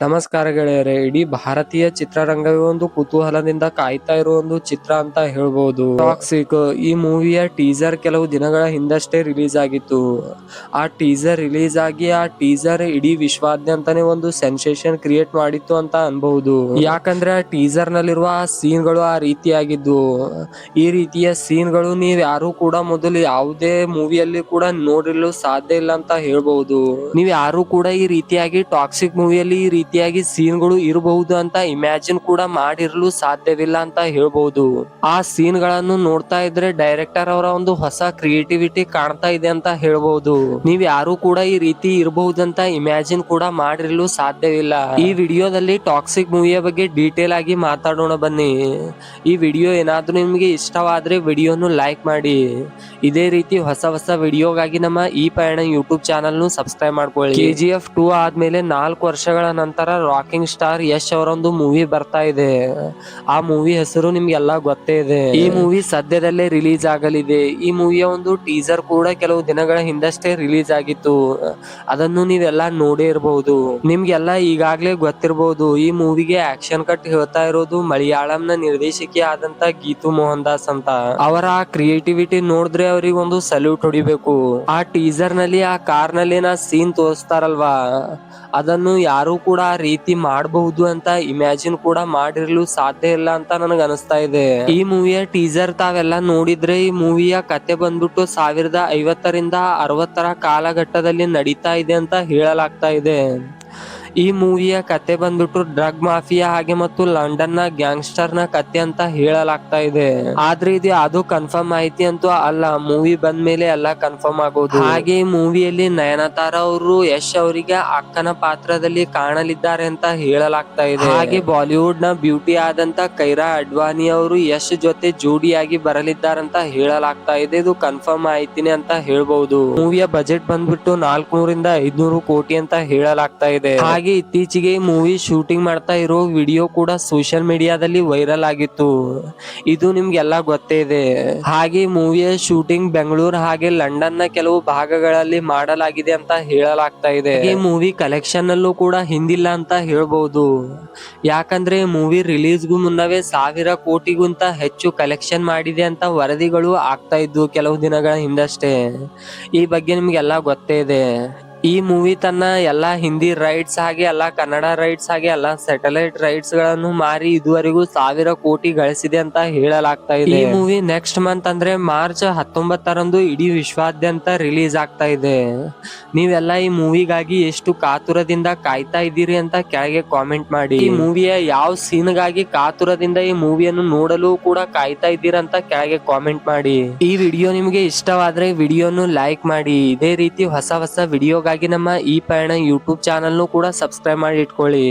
ನಮಸ್ಕಾರ ಗೆಳೆಯರೆ. ಇಡೀ ಭಾರತೀಯ ಚಿತ್ರರಂಗವೇ ಒಂದು ಕುತೂಹಲದಿಂದ ಕಾಯ್ತಾ ಇರುವ ಒಂದು ಚಿತ್ರ ಅಂತ ಹೇಳ್ಬೋದು. ಟಾಕ್ಸಿಕ್ ಈ ಮೂವಿಯ ಟೀಸರ್ ಕೆಲವು ದಿನಗಳ ಹಿಂದಷ್ಟೇ ರಿಲೀಸ್ ಆಗಿತ್ತು. ಆ ಟೀಸರ್ ರಿಲೀಸ್ ಆಗಿ ಆ ಟೀಸರ್ ಇಡೀ ವಿಶ್ವಾದ್ಯಂತನೇ ಒಂದು ಸೆನ್ಸೇಷನ್ ಕ್ರಿಯೇಟ್ ಮಾಡಿತ್ತು ಅಂತ ಅನ್ಬಹುದು. ಯಾಕಂದ್ರೆ ಆ ಟೀಸರ್ ನಲ್ಲಿರುವ ಆ ಸೀನ್ ಗಳು ಆ ರೀತಿಯಾಗಿದ್ದು. ಈ ರೀತಿಯ ಸೀನ್ ಗಳು ನೀವ್ ಯಾರು ಕೂಡ ಮೊದಲು ಯಾವುದೇ ಮೂವಿಯಲ್ಲಿ ಕೂಡ ನೋಡಿರಲು ಸಾಧ್ಯ ಇಲ್ಲ ಅಂತ ಹೇಳ್ಬಹುದು. ನೀವ್ ಯಾರು ಕೂಡ ಈ ರೀತಿಯಾಗಿ ಟಾಕ್ಸಿಕ್ ಮೂವಿಯಲ್ಲಿ ಈ ರೀತಿಯಾಗಿ ಸೀನ್ ಗಳು ಇರಬಹುದು ಅಂತ ಇಮ್ಯಾಜಿನ್ ಕೂಡ ಮಾಡಿರಲು ಸಾಧ್ಯವಿಲ್ಲ ಅಂತ ಹೇಳ್ಬಹುದು. ಆ ಸೀನ್ ಗಳನ್ನು ನೋಡ್ತಾ ಇದ್ರೆ ಡೈರೆಕ್ಟರ್ ಅವರ ಒಂದು ಹೊಸ ಕ್ರಿಯೇಟಿವಿಟಿ ಕಾಣ್ತಾ ಇದೆ ಅಂತ ಹೇಳ್ಬಹುದು. ನೀವ್ ಯಾರು ಕೂಡ ಈ ರೀತಿ ಇರಬಹುದಂತ ಇಮ್ಯಾಜಿನ್ ಕೂಡ ಮಾಡಿರಲು ಸಾಧ್ಯವಿಲ್ಲ. ಈ ವಿಡಿಯೋದಲ್ಲಿ ಟಾಕ್ಸಿಕ್ ಮೂವಿಯ ಬಗ್ಗೆ ಡೀಟೇಲ್ ಆಗಿ ಮಾತಾಡೋಣ ಬನ್ನಿ. ಈ ವಿಡಿಯೋ ಏನಾದ್ರೂ ನಿಮ್ಗೆ ಇಷ್ಟವಾದ್ರೆ ವಿಡಿಯೋನು ಲೈಕ್ ಮಾಡಿ. ಇದೇ ರೀತಿ ಹೊಸ ಹೊಸ ವಿಡಿಯೋಗಾಗಿ ನಮ್ಮ ಈ ಪಯಣ ಯೂಟ್ಯೂಬ್ ಚಾನಲ್ ನು ಸಬ್ಸ್ಕ್ರೈಬ್ ಮಾಡ್ಕೊಳ್ಳಿ. KGF 2 ಆದ್ಮೇಲೆ 4 ವರ್ಷಗಳ ನಂತರ ರಾಕಿಂಗ್ ಸ್ಟಾರ್ ಯಶ್ ಅವರೊಂದು ಮೂವಿ ಬರ್ತಾ ಇದೆ. ಆ ಮೂವಿ ಹೆಸರು ನಿಮ್ಗೆಲ್ಲ ಗೊತ್ತೇ ಇದೆ. ಈ ಮೂವಿ ಸದ್ಯದಲ್ಲೇ ರಿಲೀಸ್ ಆಗಲಿದೆ. ಈ ಮೂವಿಯ ಒಂದು ಟೀಸರ್ ಕೂಡ ಕೆಲವು ದಿನಗಳ ಹಿಂದಷ್ಟೇ ರಿಲೀಸ್ ಆಗಿತ್ತು. ಅದನ್ನು ನೀವೆಲ್ಲ ನೋಡೇ ಇರಬಹುದು. ನಿಮ್ಗೆಲ್ಲ ಈಗಾಗ್ಲೇ ಗೊತ್ತಿರಬಹುದು. ಈ ಮೂವಿಗೆ ಆಕ್ಷನ್ ಕಟ್ ಹೇಳ್ತಾ ಇರೋದು ಮಲಯಾಳಂ ನ ನಿರ್ದೇಶಕಿ ಆದಂತ ಗೀತು ಮೋಹನ್ ದಾಸ್ ಅಂತ. ಅವರ ಆ ಕ್ರಿಯೇಟಿವಿಟಿ ನೋಡಿದ್ರೆ ಅವ್ರಿಗೆ ಒಂದು ಸಲ್ಯೂಟ್ ಹೊಡಿಬೇಕು. ಆ ಟೀಸರ್ ನಲ್ಲಿ ಆ ಕಾರ್ ನಲ್ಲಿ ಸೀನ್ ತೋರಿಸ್ತಾರಲ್ವಾ, ಅದನ್ನು ಯಾರು ಕೂಡ ಆ ರೀತಿ ಮಾಡಬಹುದು ಅಂತ ಇಮ್ಯಾಜಿನ್ ಕೂಡ ಮಾಡಿರಲು ಸಾಧ್ಯ ಇಲ್ಲ ಅಂತ ನನಗೆ ಅನಿಸ್ತಾ ಇದೆ. ಈ ಮೂವಿಯ ಟೀಸರ್ ತಾವೆಲ್ಲ ನೋಡಿದ್ರೆ ಈ ಮೂವಿಯ ಕತೆ ಬಂದ್ಬಿಟ್ಟು 1050ರಿಂದ 60ರ ಕಾಲಘಟ್ಟದಲ್ಲಿ ನಡೀತಾ ಇದೆ ಅಂತ ಹೇಳಲಾಗ್ತಾ ಇದೆ. ಈ ಮೂವಿಯ ಕತೆ ಬಂದ್ಬಿಟ್ಟು ಡ್ರಗ್ ಮಾಫಿಯಾ ಹಾಗೆ ಮತ್ತು ಲಂಡನ್ ನ ಗ್ಯಾಂಗ್ಸ್ಟರ್ ನ ಕತೆ ಅಂತ ಹೇಳಲಾಗ್ತಾ ಇದೆ. ಆದ್ರೆ ಇದು ಅದು ಕನ್ಫರ್ಮ್ ಮಾಹಿತಿ ಅಂತೂ ಅಲ್ಲ. ಮೂವಿ ಬಂದ ಮೇಲೆ ಎಲ್ಲ ಕನ್ಫರ್ಮ್ ಆಗೋದು. ಹಾಗೆ ಈ ಮೂವಿಯಲ್ಲಿ ನಯನತಾರ ಅವರು ಯಶ್ ಅವರಿಗೆ ಅಕ್ಕನ ಪಾತ್ರದಲ್ಲಿ ಕಾಣಲಿದ್ದಾರೆ ಅಂತ ಹೇಳಲಾಗ್ತಾ ಇದೆ. ಹಾಗೆ ಬಾಲಿವುಡ್ ನ ಬ್ಯೂಟಿ ಆದಂತ ಕೈರಾ ಅಡ್ವಾನಿ ಅವರು ಯಶ್ ಜೊತೆ ಜೋಡಿಯಾಗಿ ಬರಲಿದ್ದಾರಂತ ಹೇಳಲಾಗ್ತಾ ಇದೆ. ಇದು ಕನ್ಫರ್ಮ್ ಮಾಹಿತಿನೇ ಅಂತ ಹೇಳ್ಬಹುದು. ಮೂವಿಯ ಬಜೆಟ್ ಬಂದ್ಬಿಟ್ಟು 400ರಿಂದ 500 ಕೋಟಿ ಅಂತ ಹೇಳಲಾಗ್ತಾ ಇದೆ. ಹಾಗೆ ಇತ್ತೀಚೆಗೆ ಮೂವಿ ಶೂಟಿಂಗ್ ಮಾಡ್ತಾ ಇರೋ ವಿಡಿಯೋ ಕೂಡ ಸೋಷಿಯಲ್ ಮೀಡಿಯಾದಲ್ಲಿ ವೈರಲ್ ಆಗಿತ್ತು. ಇದು ನಿಮ್ಗೆಲ್ಲ ಗೊತ್ತೇ ಇದೆ. ಹಾಗೆ ಮೂವಿಯ ಶೂಟಿಂಗ್ ಬೆಂಗಳೂರು ಹಾಗೆ ಲಂಡನ್ ನ ಕೆಲವು ಭಾಗಗಳಲ್ಲಿ ಮಾಡಲಾಗಿದೆ ಅಂತ ಹೇಳಲಾಗ್ತಾ ಇದೆ. ಈ ಮೂವಿ ಕಲೆಕ್ಷನ್ ಅಲ್ಲೂ ಕೂಡ ಹಿಂದಿಲ್ಲ ಅಂತ ಹೇಳ್ಬಹುದು. ಯಾಕಂದ್ರೆ ಮೂವಿ ರಿಲೀಸ್ಗೂ ಮುನ್ನವೇ 1000 ಕೋಟಿಗಿಂತ ಹೆಚ್ಚು ಕಲೆಕ್ಷನ್ ಮಾಡಿದೆ ಅಂತ ವರದಿಗಳು ಆಗ್ತಾ ಇದ್ವು ಕೆಲವು ದಿನಗಳ ಹಿಂದಷ್ಟೇ. ಈ ಬಗ್ಗೆ ನಿಮ್ಗೆಲ್ಲ ಗೊತ್ತೇ ಇದೆ. ಈ ಮೂವಿ ತನ್ನ ಎಲ್ಲಾ ಹಿಂದಿ ರೈಟ್ಸ್ ಹಾಗೆ ಎಲ್ಲಾ ಕನ್ನಡ ರೈಟ್ಸ್ ಹಾಗೆ ಎಲ್ಲಾ ಸ್ಯಾಟಲೈಟ್ ರೈಟ್ಸ್ ಗಳನ್ನು ಮಾರಿ ಇದುವರೆಗೂ 1000 ಕೋಟಿ ಗಳಿಸಿದೆ ಅಂತ ಹೇಳಲಾಗ್ತಾ ಇದೆ. ಈ ಮೂವಿ ನೆಕ್ಸ್ಟ್ ಮಂತ್ ಅಂದ್ರೆ ಮಾರ್ಚ್ 19ರಂದು ಇಡೀ ವಿಶ್ವಾದ್ಯಂತ ರಿಲೀಸ್ ಆಗ್ತಾ ಇದೆ. ನೀವೆಲ್ಲ ಈ ಮೂವಿಗಾಗಿ ಎಷ್ಟು ಕಾತುರದಿಂದ ಕಾಯ್ತಾ ಇದ್ದೀರಿ ಅಂತ ಕೆಳಗೆ ಕಾಮೆಂಟ್ ಮಾಡಿ. ಈ ಮೂವಿಯ ಯಾವ ಸೀನ್ ಗಾಗಿ ಕಾತುರದಿಂದ ಈ ಮೂವಿಯನ್ನು ನೋಡಲು ಕೂಡ ಕಾಯ್ತಾ ಇದ್ದೀರಾ ಅಂತ ಕೆಳಗೆ ಕಾಮೆಂಟ್ ಮಾಡಿ. ಈ ವಿಡಿಯೋ ನಿಮಗೆ ಇಷ್ಟವಾದ್ರೆ ವಿಡಿಯೋನು ಲೈಕ್ ಮಾಡಿ. ಇದೇ ರೀತಿ ಹೊಸ ಹೊಸ ವಿಡಿಯೋಗಾಗಿ ನಮ್ಮ ಈ ಪಯಣ ಯೂಟ್ಯೂಬ್ ಚಾನಲ್ ನು ಕೂಡ ಸಬ್ಸ್ಕ್ರೈಬ್ ಮಾಡಿ ಇಟ್ಕೊಳ್ಳಿ.